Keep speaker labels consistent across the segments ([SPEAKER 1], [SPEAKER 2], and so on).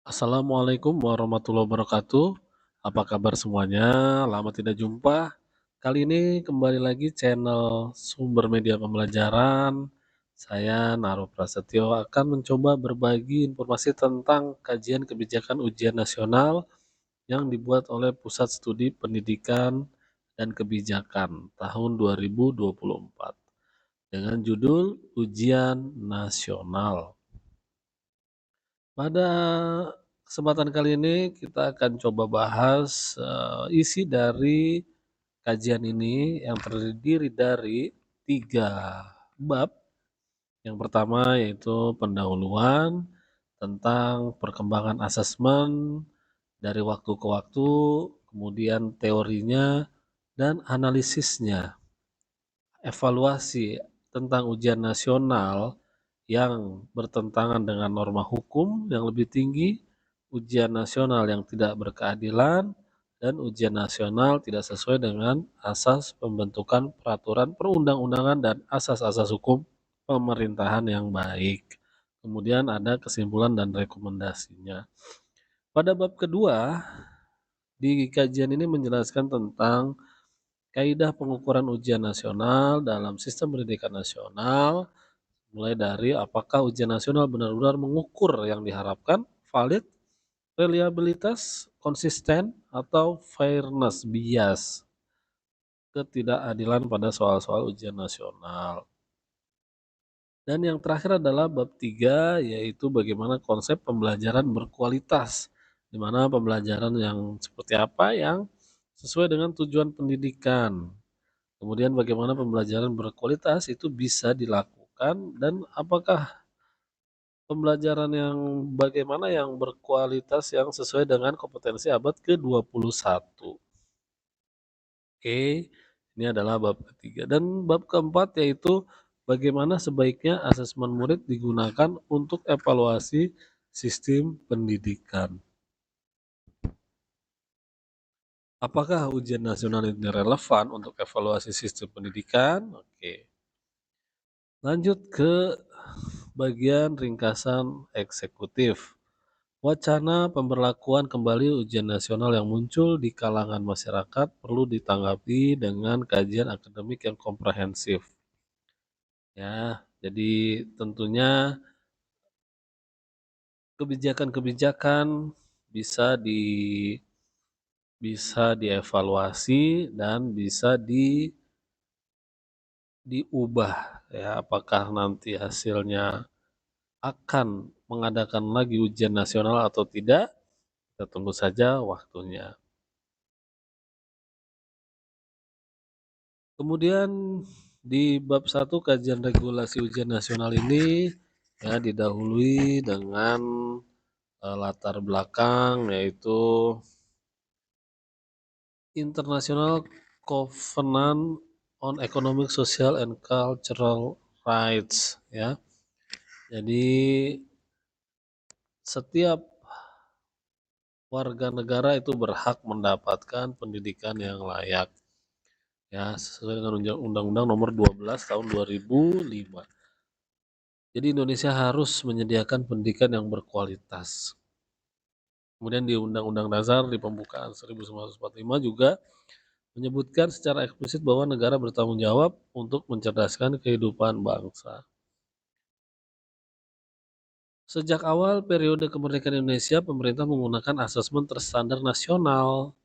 [SPEAKER 1] Assalamualaikum warahmatullahi wabarakatuh. Apa kabar semuanya? Lama tidak jumpa. Kali ini kembali lagi channel Sumber Media Pembelajaran. Saya Naro Prasetyo akan mencoba berbagi informasi tentang kajian kebijakan ujian nasional yang dibuat oleh Pusat Studi Pendidikan dan Kebijakan tahun 2024 dengan judul Ujian Nasional. Pada kesempatan kali ini kita akan coba bahas, isi dari kajian ini yang terdiri dari 3 bab. Yang pertama yaitu pendahuluan tentang perkembangan asesmen dari waktu ke waktu, kemudian teorinya dan analisisnya. Evaluasi tentang ujian nasional yang bertentangan dengan norma hukum yang lebih tinggi, ujian nasional yang tidak berkeadilan, dan ujian nasional tidak sesuai dengan asas pembentukan peraturan perundang-undangan dan asas-asas hukum pemerintahan yang baik. Kemudian ada kesimpulan dan rekomendasinya. Pada bab kedua, di kajian ini menjelaskan tentang kaidah pengukuran ujian nasional dalam sistem pendidikan nasional, mulai dari apakah ujian nasional benar-benar mengukur yang diharapkan, valid, reliabilitas, konsisten, atau fairness bias, ketidakadilan pada soal-soal ujian nasional. Dan yang terakhir adalah bab 3, yaitu bagaimana konsep pembelajaran berkualitas, di mana pembelajaran yang seperti apa yang sesuai dengan tujuan pendidikan. Kemudian bagaimana pembelajaran berkualitas itu bisa dilakukan dan apakah pembelajaran yang bagaimana yang berkualitas yang sesuai dengan kompetensi abad ke-21. Oke, ini adalah bab ketiga. Dan bab keempat yaitu bagaimana sebaiknya asesmen murid digunakan untuk evaluasi sistem pendidikan. Apakah ujian nasional ini relevan untuk evaluasi sistem pendidikan? Oke. Lanjut ke bagian ringkasan eksekutif. Wacana pemberlakuan kembali ujian nasional yang muncul di kalangan masyarakat perlu ditanggapi dengan kajian akademik yang komprehensif. Ya, jadi tentunya kebijakan-kebijakan bisa dievaluasi dan bisa diubah ya, apakah nanti hasilnya akan mengadakan lagi ujian nasional atau tidak, kita tunggu saja waktunya. Kemudian di bab 1 kajian regulasi ujian nasional ini ya didahului dengan latar belakang yaitu International Covenant on Economic, Social and Cultural Rights ya. Jadi setiap warga negara itu berhak mendapatkan pendidikan yang layak ya sesuai dengan Undang-Undang Nomor 12 Tahun 2005. Jadi Indonesia harus menyediakan pendidikan yang berkualitas. Kemudian di Undang-Undang Dasar di pembukaan 1945 juga menyebutkan secara eksplisit bahwa negara bertanggung jawab untuk mencerdaskan kehidupan bangsa. Sejak awal periode kemerdekaan Indonesia, pemerintah menggunakan asesmen terstandar nasional,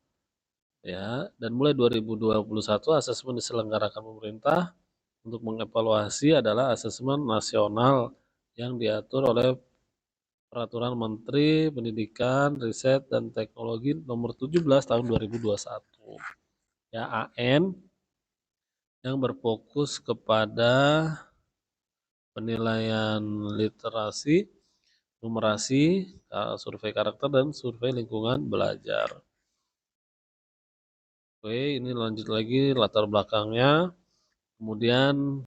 [SPEAKER 1] ya, dan mulai 2021 asesmen diselenggarakan pemerintah untuk mengevaluasi adalah asesmen nasional yang diatur oleh Peraturan Menteri Pendidikan, Riset dan Teknologi Nomor 17 Tahun 2021. Ya, AN yang berfokus kepada penilaian literasi, numerasi, survei karakter dan survei lingkungan belajar. Oke, ini lanjut lagi latar belakangnya. Kemudian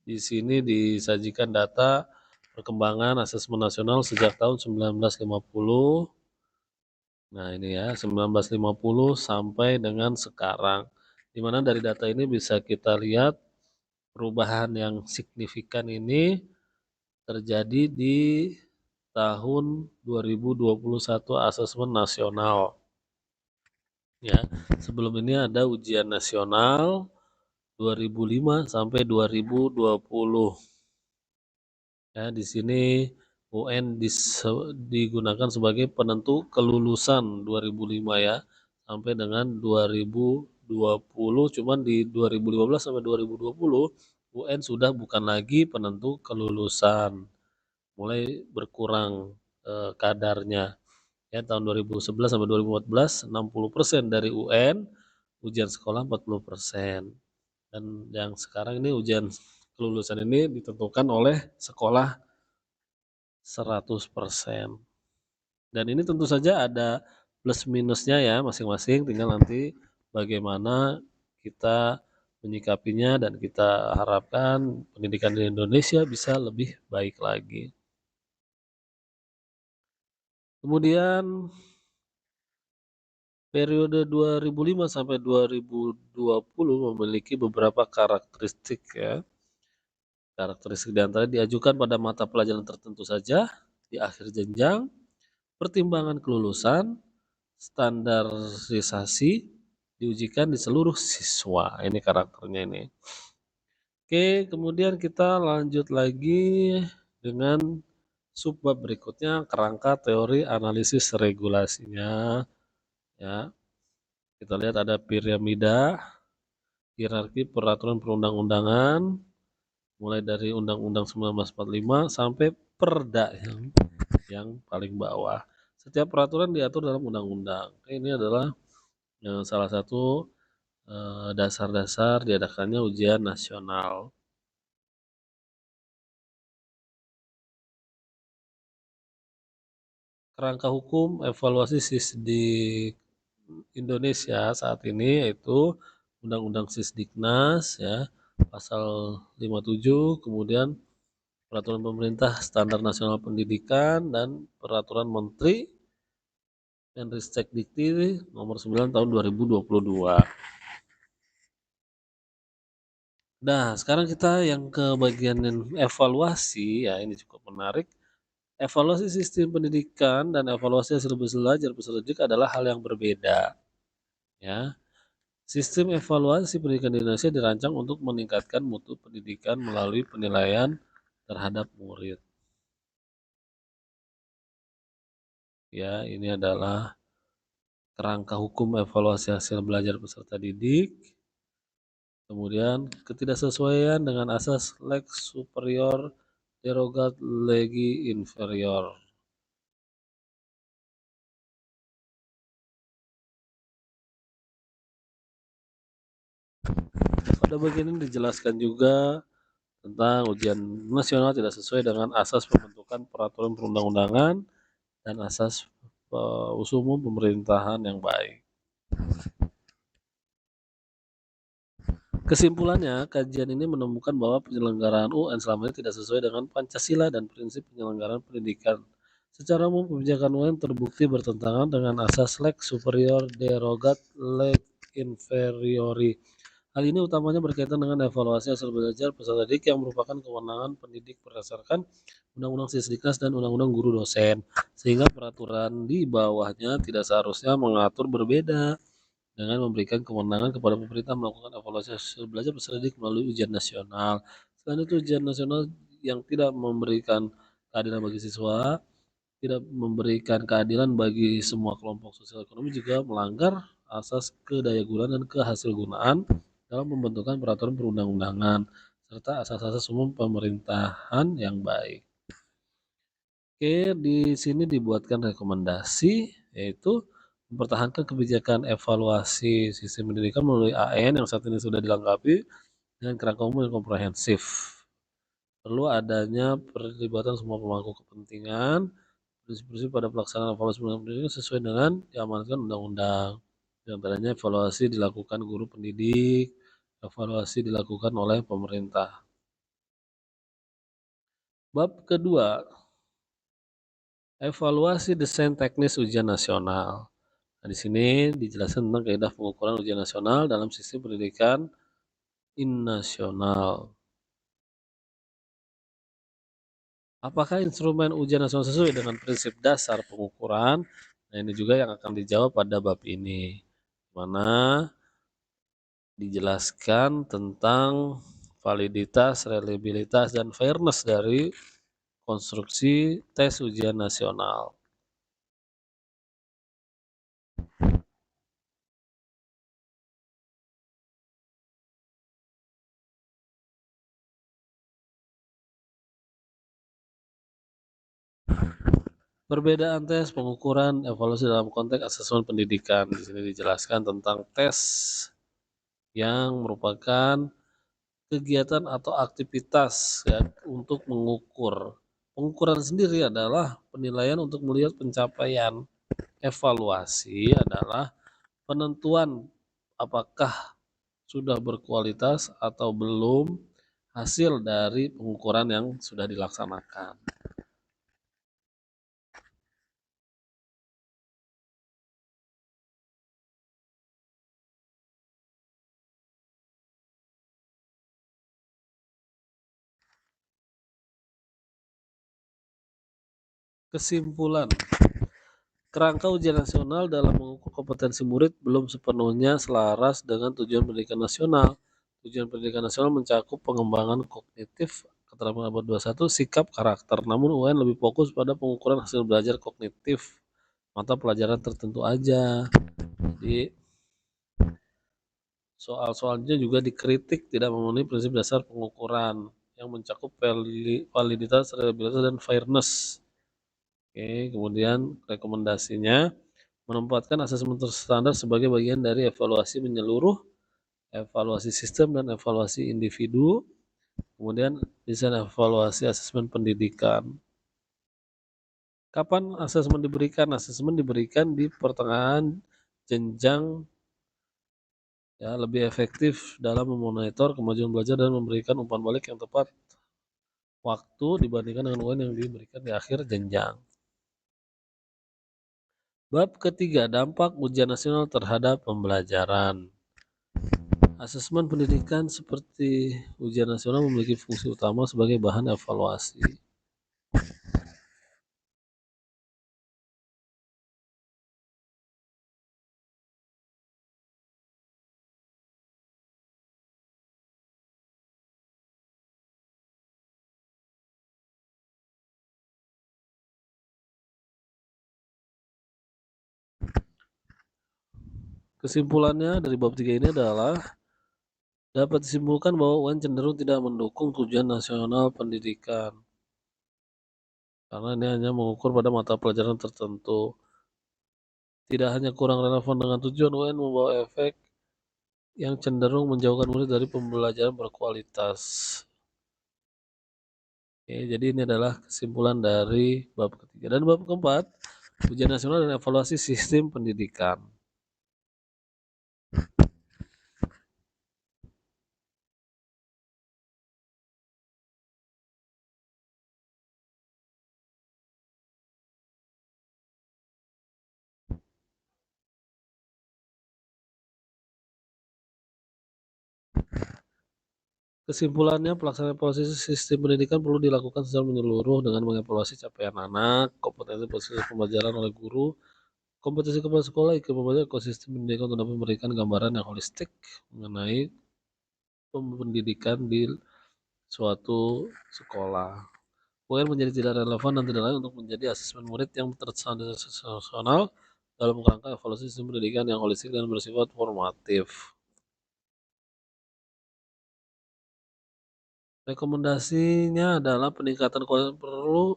[SPEAKER 1] di sini disajikan data perkembangan asesmen nasional sejak tahun 1950. Nah, ini ya 1950 sampai dengan sekarang. Di mana dari data ini bisa kita lihat perubahan yang signifikan ini terjadi di tahun 2021 asesmen nasional. Ya, sebelum ini ada ujian nasional 2005 sampai 2020. Ya, di sini UN digunakan sebagai penentu kelulusan 2005 ya, sampai dengan 2020. Cuman di 2015 sampai 2020 UN sudah bukan lagi penentu kelulusan, mulai berkurang kadarnya. Ya, tahun 2011 sampai 2014 60% dari UN, ujian sekolah 40%. Dan yang sekarang ini ujian kelulusan ini ditentukan oleh sekolah 100%. Dan ini tentu saja ada plus minusnya ya masing-masing, tinggal nanti bagaimana kita menyikapinya dan kita harapkan pendidikan di Indonesia bisa lebih baik lagi. Kemudian periode 2005 sampai 2020 memiliki beberapa karakteristik ya. Karakteristik diantara diajukan pada mata pelajaran tertentu saja di akhir jenjang, pertimbangan kelulusan, standarisasi diujikan di seluruh siswa. Ini karakternya ini. Oke, kemudian kita lanjut lagi dengan subbab berikutnya, kerangka teori analisis regulasinya. Ya, kita lihat ada piramida, hierarki peraturan perundang-undangan, mulai dari Undang-Undang 1945 sampai Perda yang paling bawah. Setiap peraturan diatur dalam undang-undang. Ini adalah salah satu dasar-dasar diadakannya ujian nasional. Kerangka hukum evaluasi Sisdik Indonesia saat ini yaitu Undang-Undang Sisdiknas ya, pasal 57, kemudian Peraturan Pemerintah Standar Nasional Pendidikan dan Peraturan Menteri dan Ristekdikti nomor 9 tahun 2022. Nah, sekarang kita yang ke bagian evaluasi ya, ini cukup menarik. Evaluasi sistem pendidikan dan evaluasi hasil belajar peserta didik adalah hal yang berbeda. Ya, sistem evaluasi pendidikan di Indonesia dirancang untuk meningkatkan mutu pendidikan melalui penilaian terhadap murid. Ya, ini adalah kerangka hukum evaluasi hasil belajar peserta didik. Kemudian ketidaksesuaian dengan asas lex superior derogat legi inferior. Pada bagian ini dijelaskan juga tentang ujian nasional tidak sesuai dengan asas pembentukan peraturan perundang-undangan dan asas umum pemerintahan yang baik. Kesimpulannya, kajian ini menemukan bahwa penyelenggaraan UN selama ini tidak sesuai dengan Pancasila dan prinsip penyelenggaraan pendidikan. Secara umum, kebijakan UN terbukti bertentangan dengan asas lex superior derogat lex inferiori. Hal ini utamanya berkaitan dengan evaluasi hasil belajar peserta didik yang merupakan kewenangan pendidik berdasarkan Undang-Undang Sisdiknas dan Undang-Undang Guru Dosen, sehingga peraturan di bawahnya tidak seharusnya mengatur berbeda dengan memberikan kewenangan kepada pemerintah melakukan evaluasi hasil belajar peserta didik melalui ujian nasional. Selain itu, ujian nasional yang tidak memberikan keadilan bagi siswa, tidak memberikan keadilan bagi semua kelompok sosial ekonomi juga melanggar asas kedayagunaan dan kehasilgunaan dalam pembentukan peraturan perundang-undangan serta asas-asas umum pemerintahan yang baik. Oke, di sini dibuatkan rekomendasi yaitu mempertahankan kebijakan evaluasi sistem pendidikan melalui AN yang saat ini sudah dilengkapi dengan kerangka umum yang komprehensif. Perlu adanya perlibatan semua pemangku kepentingan, prinsip-prinsip pada pelaksanaan evaluasi pendidikan sesuai dengan diamanatkan undang-undang. Di antaranya evaluasi dilakukan guru pendidik, evaluasi dilakukan oleh pemerintah. Bab kedua, evaluasi desain teknis ujian nasional. Nah, di sini dijelaskan tentang kaidah pengukuran ujian nasional dalam sistem pendidikan nasional. Apakah instrumen ujian nasional sesuai dengan prinsip dasar pengukuran? Nah, ini juga yang akan dijawab pada bab ini, mana dijelaskan tentang validitas, reliabilitas, dan fairness dari konstruksi tes ujian nasional. Perbedaan tes, pengukuran, evaluasi dalam konteks asesmen pendidikan. Di sini dijelaskan tentang tes yang merupakan kegiatan atau aktivitas ya, untuk mengukur. Pengukuran sendiri adalah penilaian untuk melihat pencapaian. Evaluasi adalah penentuan apakah sudah berkualitas atau belum hasil dari pengukuran yang sudah dilaksanakan. Kesimpulan, kerangka ujian nasional dalam mengukur kompetensi murid belum sepenuhnya selaras dengan tujuan pendidikan nasional. Tujuan pendidikan nasional mencakup pengembangan kognitif, keterampilan abad 21, sikap, karakter. Namun UN lebih fokus pada pengukuran hasil belajar kognitif mata pelajaran tertentu aja. Jadi soal-soalnya juga dikritik tidak memenuhi prinsip dasar pengukuran yang mencakup validitas, reliabilitas, dan fairness. Oke, kemudian rekomendasinya menempatkan asesmen terstandar sebagai bagian dari evaluasi menyeluruh, evaluasi sistem, dan evaluasi individu. Kemudian desain evaluasi asesmen pendidikan. Kapan asesmen diberikan? Asesmen diberikan di pertengahan jenjang ya, lebih efektif dalam memonitor kemajuan belajar dan memberikan umpan balik yang tepat waktu dibandingkan dengan UN yang diberikan di akhir jenjang. Bab ketiga, dampak ujian nasional terhadap pembelajaran. Asesmen pendidikan seperti ujian nasional memiliki fungsi utama sebagai bahan evaluasi. Kesimpulannya dari bab 3 ini adalah dapat disimpulkan bahwa UN cenderung tidak mendukung tujuan nasional pendidikan karena ini hanya mengukur pada mata pelajaran tertentu. Tidak hanya kurang relevan dengan tujuan, UN membawa efek yang cenderung menjauhkan murid dari pembelajaran berkualitas. Oke, jadi ini adalah kesimpulan dari bab ketiga. Dan bab keempat, ujian nasional dan evaluasi sistem pendidikan. Kesimpulannya, pelaksanaan evaluasi sistem pendidikan perlu dilakukan secara menyeluruh dengan mengevaluasi capaian anak, kompetensi proses pembelajaran oleh guru, kompetensi kepala sekolah, ikut membantu ekosistem pendidikan untuk dapat memberikan gambaran yang holistik mengenai pendidikan di suatu sekolah. UN menjadi tidak relevan dan tidak layak untuk menjadi asesmen murid yang terstandar dalam kerangka evaluasi sistem pendidikan yang holistik dan bersifat formatif. Rekomendasinya adalah peningkatan kualitas perlu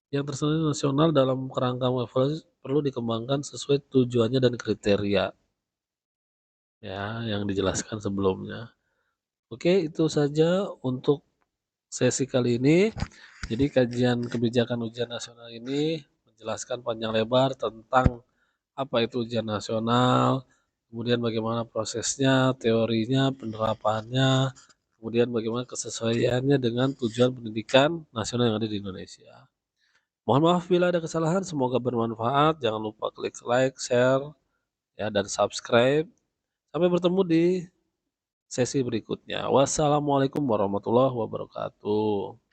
[SPEAKER 1] yang terstandar nasional dalam kerangka evaluasi perlu dikembangkan sesuai tujuannya dan kriteria ya yang dijelaskan sebelumnya. Oke, itu saja untuk sesi kali ini. Jadi kajian kebijakan ujian nasional ini menjelaskan panjang lebar tentang apa itu ujian nasional, kemudian bagaimana prosesnya, teorinya, penerapannya, kemudian bagaimana kesesuaiannya dengan tujuan pendidikan nasional yang ada di Indonesia. Mohon maaf bila ada kesalahan, semoga bermanfaat. Jangan lupa klik like, share, ya, dan subscribe. Sampai bertemu di sesi berikutnya. Wassalamualaikum warahmatullahi wabarakatuh.